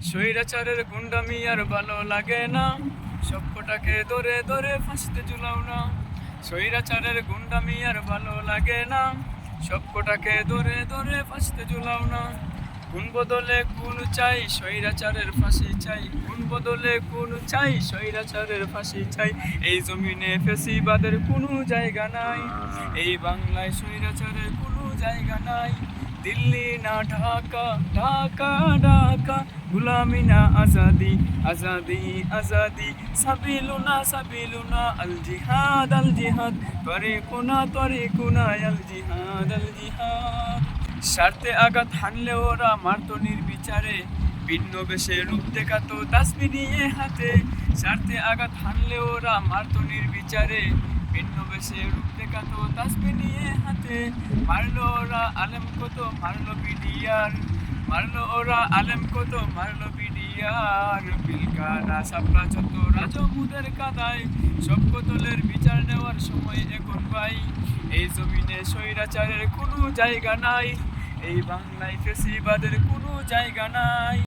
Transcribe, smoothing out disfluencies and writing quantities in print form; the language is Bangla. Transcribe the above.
স্বৈরাচারের গুন্ডামি আর ভালো লাগে না, সবকটাকে ধরে ধরে ফাঁসিতে ঝুলাও না। স্বৈরাচারের গুন্ডামি আর ভালো লাগে না, সবকটাকে ধরে ধরে ফাঁসিতে ঝুলাও না। কোন বদলে কোন চাই, স্বৈরাচারের ফাঁসি চাই। কোন বদলে কোন চাই, স্বৈরাচারের ফাঁসি চাই। এই জমিনে ফ্যাসিবাদের কোনো জায়গা নাই, এই বাংলায় স্বৈরাচারের কোনো জায়গা নাই। দিল্লি না ঢাকা, ঢাকা ঢাকা, গুলামি না আজাদি, আজাদি আজাদি। সাবিলুনা সাবিলুনা আল জিহাদ, আল জিহাদ। তরিকুনা তরিকুনা আল জিহাদ, আল জিহাদ। স্বার্থে আঘাত হানলে ওরা মারতো নির্বিচারে, ভিন্ন বেশে রূপ দেখাতো তাসবি নিয়ে হাতে। স্বার্থে আঘাত হানলে ওরা মারতো নির্বিচারে, ভিন্ন বেশে রূপ দেখাতো তাসবি নিয়ে হাতে। মারলো ওরা আলেম কত, মারলো বিডিআর। মারলো ওরা আলেম কত, মারলো বিডিআর। পিলকানা সাপলা যত রাজমুদের কাদায়, সব কতলের বিচার নেওয়ার সময় এখন ভাই। এই জমিনে স্বৈরাচারের কোনো জায়গা নাই, এই বাংলায় ফ্যাসিবাদের কোনো জায়গা নাই।